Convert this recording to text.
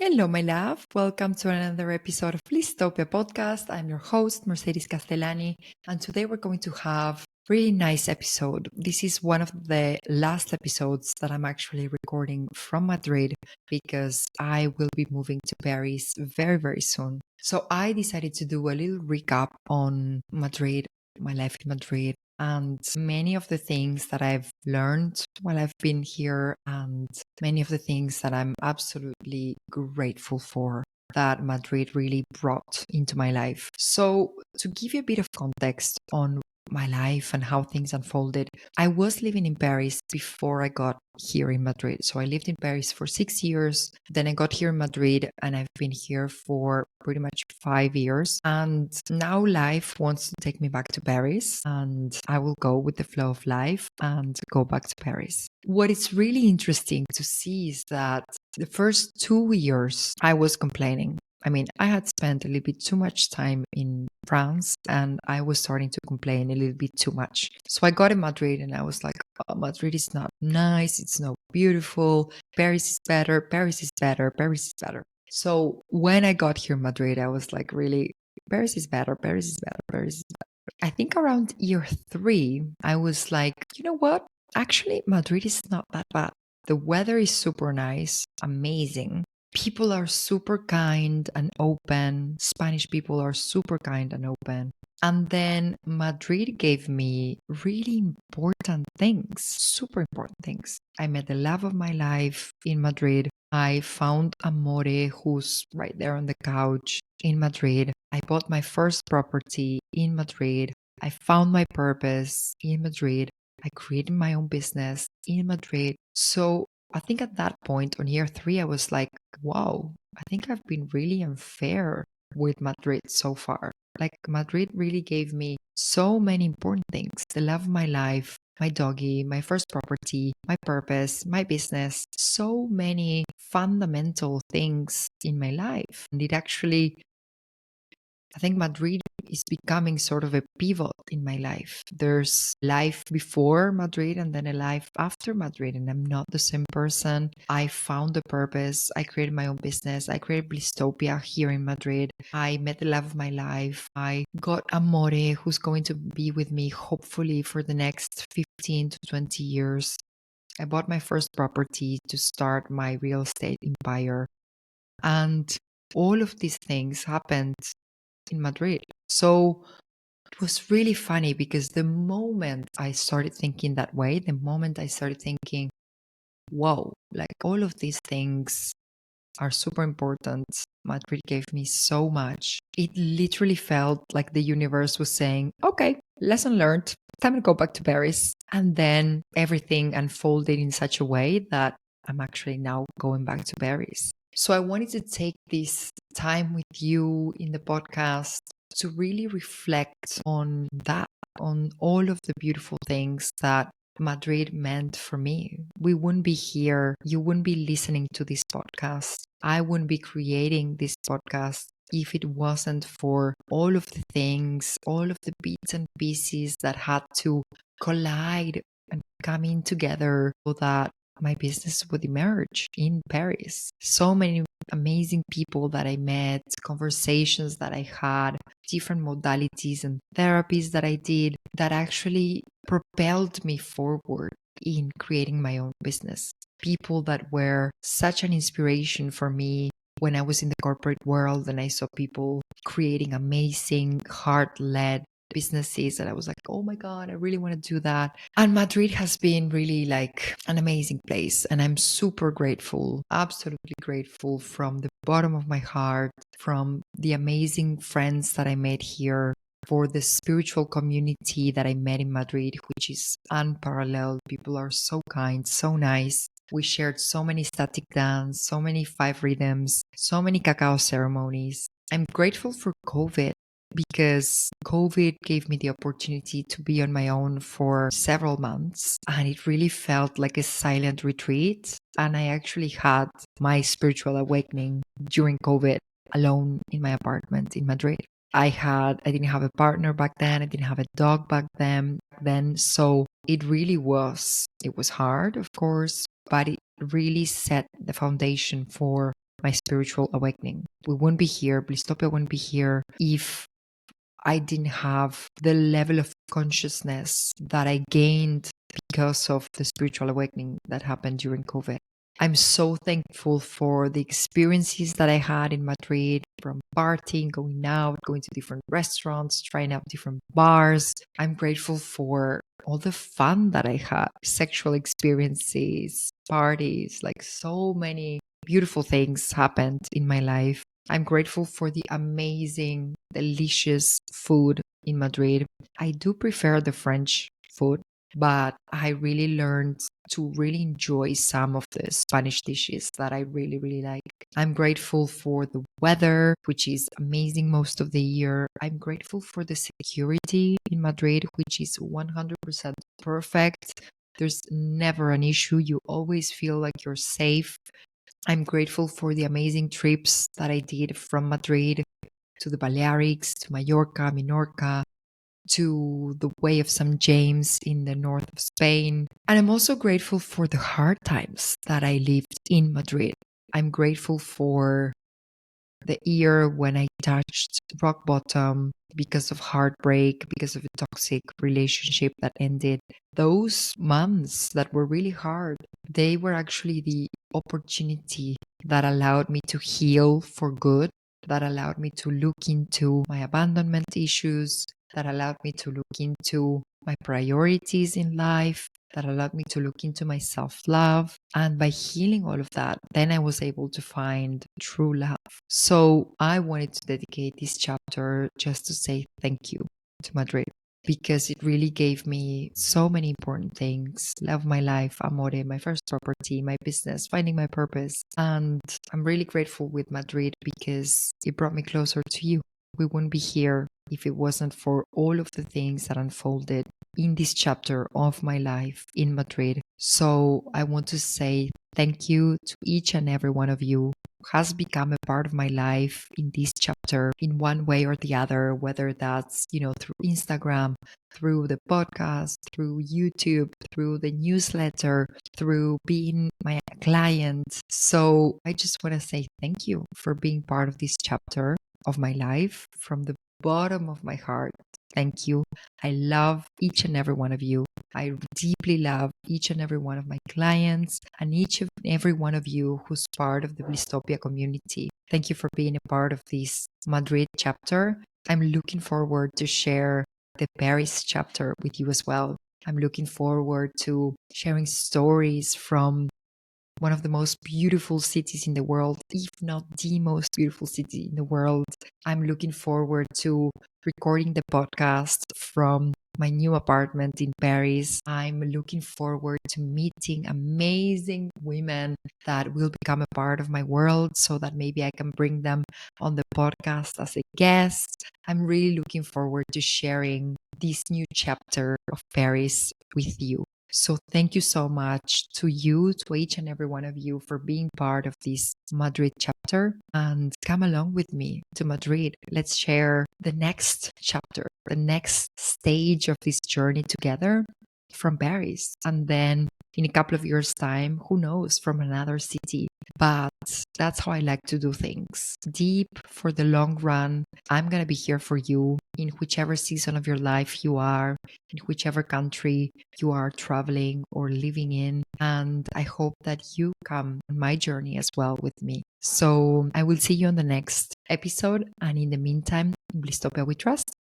Hello, my love. Welcome to another episode of Blisstopia podcast. I'm your host, Mercedes Castellani, and today we're going to have a really nice episode. This is one of the last episodes that I'm actually recording from Madrid because I will be moving to Paris very, very soon. So I decided to do a little recap on Madrid, my life in Madrid, and many of the things that I've learned while I've been here, and many of the things that I'm absolutely grateful for that Madrid really brought into my life. So, to give you a bit of context on my life and how things unfolded, I was living in Paris before I got here in Madrid. So I lived in Paris for 6 years. Then I got here in Madrid and I've been here for pretty much 5 years. And now life wants to take me back to Paris and I will go with the flow of life and go back to Paris. What is really interesting to see is that the first 2 years I was complaining. I mean, I had spent a little bit too much time in France and I was starting to complain a little bit too much. So I got in Madrid and I was like, oh, Madrid is not nice. It's not beautiful. Paris is better. Paris is better. Paris is better. So when I got here in Madrid, I was like, really, Paris is better. Paris is better. Paris is better. I think around year 3, I was like, you know what? Actually, Madrid is not that bad. The weather is super nice, amazing. People are super kind and open. Spanish people are super kind and open. And then Madrid gave me really important things, super important things. I met the love of my life in Madrid. I found Amore, who's right there on the couch in Madrid. I bought my first property in Madrid. I found my purpose in Madrid. I created my own business in Madrid. So I think at that point on year 3, I was like, wow, I think I've been really unfair with Madrid so far. Like, Madrid really gave me so many important things: the love of my life, my doggy, my first property, my purpose, my business, so many fundamental things in my life. And it actually, I think Madrid is becoming sort of a pivot in my life. There's life before Madrid and then a life after Madrid, and I'm not the same person. I found a purpose. I created my own business. I created Blisstopia here in Madrid. I met the love of my life. I got Amore, who's going to be with me hopefully for the next 15 to 20 years. I bought my first property to start my real estate empire. And all of these things happened in Madrid. So it was really funny because the moment I started thinking that way, the moment I started thinking, whoa, like all of these things are super important. Madrid gave me so much. It literally felt like the universe was saying, okay, lesson learned, time to go back to Paris. And then everything unfolded in such a way that I'm actually now going back to Paris. So I wanted to take this time with you in the podcast to really reflect on that, on all of the beautiful things that Madrid meant for me. We wouldn't be here. You wouldn't be listening to this podcast. I wouldn't be creating this podcast if it wasn't for all of the things, all of the bits and pieces that had to collide and come in together so that my business would emerge in Paris. So many amazing people that I met, conversations that I had, different modalities and therapies that I did that actually propelled me forward in creating my own business. People that were such an inspiration for me when I was in the corporate world and I saw people creating amazing, heart led businesses that I was like, oh my God, I really want to do that. And Madrid has been really like an amazing place. And I'm super grateful, absolutely grateful from the bottom of my heart, from the amazing friends that I made here, for the spiritual community that I met in Madrid, which is unparalleled. People are so kind, so nice. We shared so many static dance, so many 5 rhythms, so many cacao ceremonies. I'm grateful for COVID because COVID gave me the opportunity to be on my own for several months. And it really felt like a silent retreat. And I actually had my spiritual awakening during COVID alone in my apartment in Madrid. I didn't have a partner back then. I didn't have a dog back then. So it was hard, of course, but it really set the foundation for my spiritual awakening. We wouldn't be here, Blisstopia wouldn't be here if I didn't have the level of consciousness that I gained because of the spiritual awakening that happened during COVID. I'm so thankful for the experiences that I had in Madrid, from partying, going out, going to different restaurants, trying out different bars. I'm grateful for all the fun that I had, sexual experiences, parties, like so many beautiful things happened in my life. I'm grateful for the amazing, delicious food in Madrid. I do prefer the French food, but I really learned to really enjoy some of the Spanish dishes that I really, really like. I'm grateful for the weather, which is amazing most of the year. I'm grateful for the security in Madrid, which is 100% perfect. There's never an issue. You always feel like you're safe. I'm grateful for the amazing trips that I did from Madrid to the Balearics, to Mallorca, Minorca, to the Way of St. James in the north of Spain. And I'm also grateful for the hard times that I lived in Madrid. I'm grateful for the year when I touched rock bottom because of heartbreak, because of a toxic relationship that ended. Those months that were really hard, they were actually the opportunity that allowed me to heal for good, that allowed me to look into my abandonment issues, that allowed me to look into my priorities in life, that allowed me to look into my self-love. And by healing all of that, then I was able to find true love. So I wanted to dedicate this chapter just to say thank you to Madrid, because it really gave me so many important things: love my life, amore, my first property, my business, finding my purpose. And I'm really grateful with Madrid because it brought me closer to you. We wouldn't be here if it wasn't for all of the things that unfolded in this chapter of my life in Madrid. So I want to say thank you to each and every one of you who has become a part of my life in this chapter in one way or the other, whether that's, through Instagram, through the podcast, through YouTube, through the newsletter, through being my client. So I just want to say thank you for being part of this chapter of my life from the bottom of my heart. Thank you. I love each and every one of you. I deeply love each and every one of my clients and each and every one of you who's part of the Blisstopia community. Thank you for being a part of this Madrid chapter. I'm looking forward to share the Paris chapter with you as well. I'm looking forward to sharing stories from one of the most beautiful cities in the world, if not the most beautiful city in the world. I'm looking forward to recording the podcast from my new apartment in Paris. I'm looking forward to meeting amazing women that will become a part of my world so that maybe I can bring them on the podcast as a guest. I'm really looking forward to sharing this new chapter of Paris with you. So thank you so much to you, to each and every one of you, for being part of this Madrid chapter, and come along with me to Madrid. Let's share the next chapter, the next stage of this journey together from Paris. And then in a couple of years' time, who knows, from another city. But that's how I like to do things. Deep for the long run. I'm going to be here for you in whichever season of your life you are, in whichever country you are traveling or living in. And I hope that you come on my journey as well with me. So I will see you on the next episode. And in the meantime, Blisstopia we trust.